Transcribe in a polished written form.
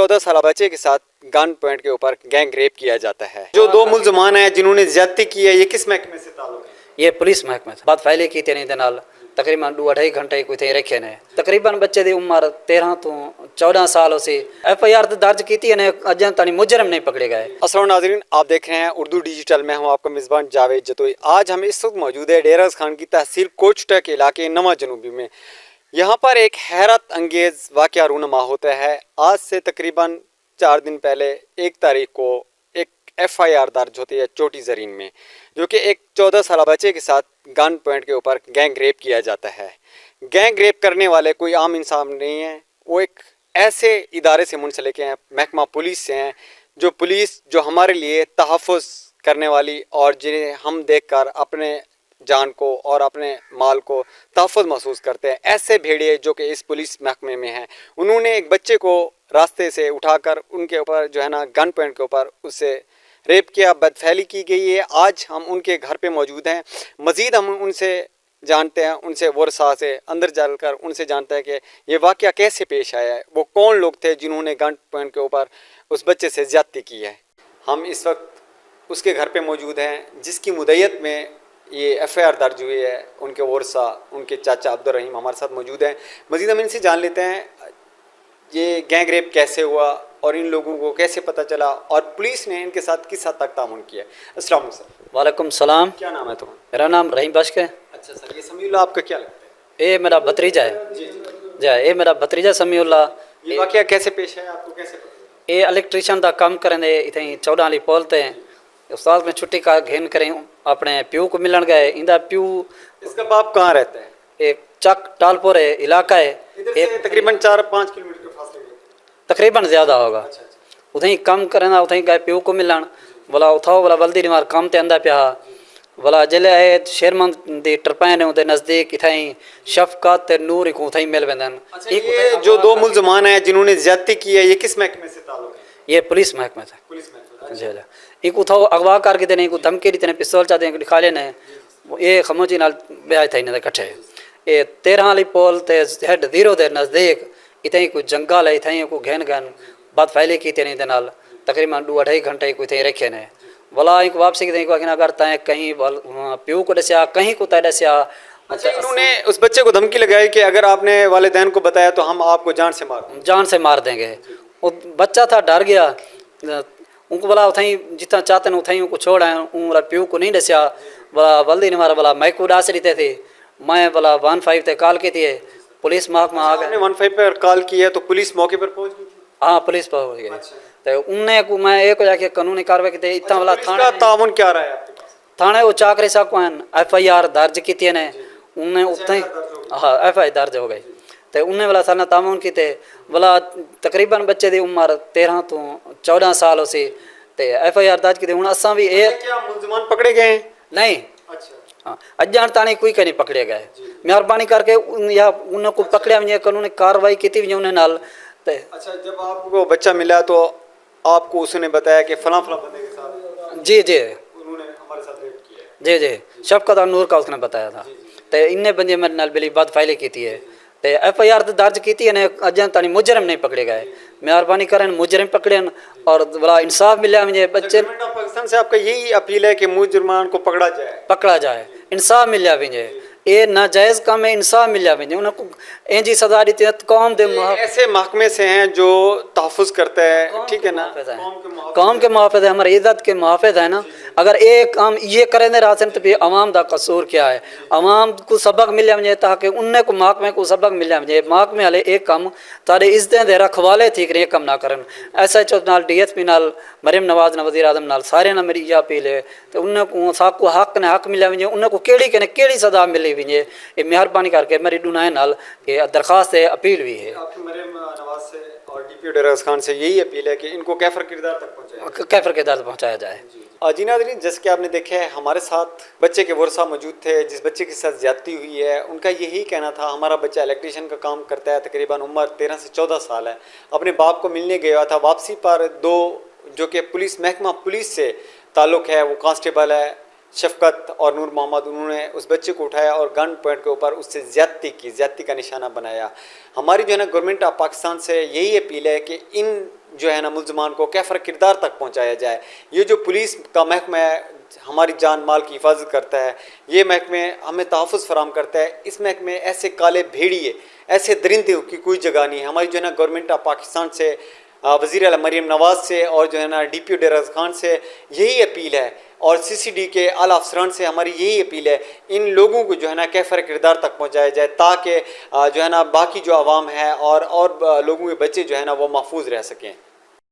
14 साल बच्चे के साथ गन पॉइंट के ऊपर गैंग रेप किया जाता है। जो दो मुलजमान हैं जिन्होंने ज्यादती की है, ये किस महकमे से ताल्लुक है? ये पुलिस महकमे से बात फैली की नहीं दे नाल तकरीबन 2-2.5 घंटे कोई थे रखे ने तकरीबन बच्चे की उम्र 13 तो 14 साल हो सी FIR दर्ज की ने अजन तक मुजरम नहीं पकड़े गए। अस्सलाम नाज़रीन, आप देख रहे हैं उर्दू डिजिटल। मैं हूं आपका मेज़बान जावेद जतोई। आज हम इस वक्त मौजूद है डेरा खान की तहसील कोचटा के इलाके नवा जनूबी में। यहाँ पर एक हैरत अंगेज़ वाक़या रूनुमा होता है। आज से तकरीबन 4 दिन पहले 1 तारीख को एक FIR दर्ज होती है चोटी ज़रीन में, जो कि एक 14 साल बच्चे के साथ गन पॉइंट के ऊपर गैंग रेप किया जाता है। गैंग रेप करने वाले कोई आम इंसान नहीं है, वो एक ऐसे इदारे से मुंसलिक हैं, महकमा पुलिस से हैं, जो हमारे लिए तहफ़्फ़ुज़ करने वाली और जिन्हें हम देखकर अपने जान को और अपने माल को तहफ़्फ़ुज़ महसूस करते हैं। ऐसे भेड़िए जो कि इस पुलिस महकमे में हैं, उन्होंने एक बच्चे को रास्ते से उठाकर उनके ऊपर जो है ना गन पॉइंट के ऊपर उससे रेप किया, बदफैली की गई है। आज हम उनके घर पे मौजूद हैं। मज़ीद हम उनसे जानते हैं, उनसे वर्सा से अंदर जाकर उनसे जानते हैं कि ये वाक़या कैसे पेश आया है, वो कौन लोग थे जिन्होंने गन पॉइंट के ऊपर उस बच्चे से ज़्यादती की है। हम इस वक्त उसके घर पे मौजूद हैं जिसकी मुद्दत में ये FIR दर्ज हुई है। उनके वर्सा, उनके चाचा अब्दुल रहीम हमारे साथ मौजूद हैं। मज़ीद हम इनसे जान लेते हैं ये गैंग रेप कैसे हुआ और इन लोगों को कैसे पता चला और पुलिस ने इनके साथ किस हद तक तामुन किया। अस्सलाम वालेकुम सर। वालेकुम सलाम। क्या नाम है तुम्हारा? मेरा नाम रहीम बख्श है। अच्छा सर, ये समीउल्लाह आपका क्या लगता है? ये मेरा भतीजा है जी जी, ये मेरा भतीजा समीउल्लाह। ये वाक़या कैसे पेश है, आपको कैसे पता? ये इलेक्ट्रीशियन का काम करें इतने 14 वाली पोल ते उस्ताद में छुट्टी का घेन करें अपने प्यू को मिलन गए। इंदा प्यू इसका बाप कहाँ रहता है? एक चक टालपुर है इलाका है, इधर से तकरीबन 4-5 किलोमीटर के फासले में। तकरीबन ज़्यादा होगा। अच्छा अच्छा। उतनी कम करें उतनी गए प्यू को मिलन बोला उठाओ बोला बल्दी निमार काम ते अंदा पिया बोला जल्द आए शेरमंद दी टरपैन उदे नज़दीक इथाई शफकत ते नूर को उथाई मिल वेंदन। ये जो दो मुलजमान हैं जिन्होंने ज्यादती की है, ये किस महकमे से ताल्लुक है? ये पुलिस महकमे से। पुलिस महकमे। जी जी, एक उठाओ अगवा करके देने को धमकी दी तेने पिस्तौल चाहते हैं दिखा लेने ये खमोजी नाल ब्याह था इन्हें इकट्ठे। ये 13 वाली पोल ते हेड 0 दे नज़दीक इतनी कोई जंगल है, इतनी को घेन घेन बात फैली की तेने दे नाल तकरीबन 2-2.5 घंटे कोई थे रखे ने बोला एक वापसी के अगर तय कहीं प्यू को दसिया कहीं को तय दसिया। अच्छा, इन्होंने उस बच्चे को धमकी लगाई कि अगर आपने वालिदैन को बताया तो हम आपको जान से मार देंगे। वो बच्चा था डर गया, उनको बोला उठाई जितना चाहते हैं उठाई उनको छोड़ आए उनका प्यू को नहीं दसिया बोला बल्दी ने मारा बोला मैं को डास रही थे मैं बोला 15 ते कॉल की थी पुलिस महकमा आ गए। 15 पर कॉल की है तो पुलिस मौके पर पहुंच गई? हाँ पुलिस पहुंच गई। तो उनने को मैं एक जाके कानूनी कार्रवाई की इतना वाला थाने ताउन क्या रहा है आपके पास? थाने वो चाकरी सा को FIR दर्ज की थी ने उनने उतना हाँ FIR दर्ज हो गई। तो उनने वाला थाना ताउन की थे बोला तकरीबन बच्चे की उम्र 13 तो 14 साल हो सी तो FIR दर्ज की थी। हूँ असा भी ये क्या मुलजमान पकड़े गए? नहीं। अच्छा हाँ अजान ताणी कोई नहीं पकड़े गए। मेहरबानी करके या उनको पकड़िया भी कानूनी कार्रवाई की थी उन्हें नाल। अच्छा, जब आपको बच्चा मिला तो आपको उसने बताया कि फलां फलां बंदे के साथ जी जी उन्होंने हमारे साथ रेप किया है? जी जी शफकत और नूर का उसने बताया था। तो इन्ने बंदे मेरे नाल बिली बात फाइल की थी है तो FIR दर्ज की थी ने अजन तक मुजरम नहीं पकड़े गए। मेहरबानी करें मुजरम पकड़े और बड़ा इंसाफ मिला मुझे बच्चे। गवर्नमेंट ऑफ पाकिस्तान से आपका यही अपील है कि मुजरमान को पकड़ा जाए इंसाफ मिला मुझे। ये नाजायज़ काम है, इंसाफ मिला मुझे उनको इंजी सजा दी कौम दे ऐसे महकमे से हैं जो तहफ़्फ़ुज़ करते हैं, ठीक है ना, कौम के मुहाफ़िज़ है, हमारी इज़्ज़त के मुहाफ़िज़ है ना। अगर एक काम ये करें दे रासन तो फिर अवाम का कसूर क्या है? अवाम को सबक मिले मुझे ताकि उनने को महकमे को सबक मिले मुझे महकमे वाले एक काम तारे इज़्ज़तें दे रखवाले थी कि कम ना करन। SHO नाल DSP नाल मरीम नवाज न वज़ीर आज़म नाल सारे ना मेरी यह अपील है तो उनको साको हक ने हक मिले मुझे उनको केड़ी सज़ा मिली विझे। ये मेहरबानी करके मेरी दुनाए नाल ये दरख्वास्त है अपील भी है आपकी मरीम नवाज से और DPO डेरा खान से यही अपील है कि इनको कैफर किरदार तक पहुँचाया जाए। जी नाज़रीन, जैसे कि आपने देखा है हमारे साथ बच्चे के वर्सा मौजूद थे जिस बच्चे के साथ ज्यादती हुई है। उनका यही कहना था हमारा बच्चा इलेक्ट्रीशियन का काम करता है, तकरीबन उम्र 13 से 14 साल है, अपने बाप को मिलने गया था। वापसी पर दो जो कि पुलिस महकमा पुलिस से ताल्लुक़ है, वो कांस्टेबल है, शफकत और नूर मोहम्मद, उन्होंने उस बच्चे को उठाया और गन पॉइंट के ऊपर उससे ज़्यादती का निशाना बनाया। हमारी जो है ना गवर्नमेंट ऑफ पाकिस्तान से यही अपील है कि इन जो है ना मुल्ज़मान को कैफर किरदार तक पहुंचाया जाए। ये जो पुलिस का महकमा है, हमारी जान माल की हिफाजत करता है, ये महकमे हमें तहफ़्फ़ुज़ फराम करता है, इस महकमे ऐसे काले भेड़िए, ऐसे दरिंदे की कोई जगह नहीं है। हमारी जो है ना गवर्नमेंट ऑफ पाकिस्तान से, वज़ीर आला मरीम नवाज़ से और जो है ना DPO डेरा गंज खान से यही अपील है, और CCD के आला अफसरान से हमारी यही अपील है, इन लोगों को जो है ना कैफर किरदार तक पहुंचाया जाए, ताकि जो है ना बाकी जो आवाम है और लोगों के बच्चे जो है ना वो महफूज रह सकें।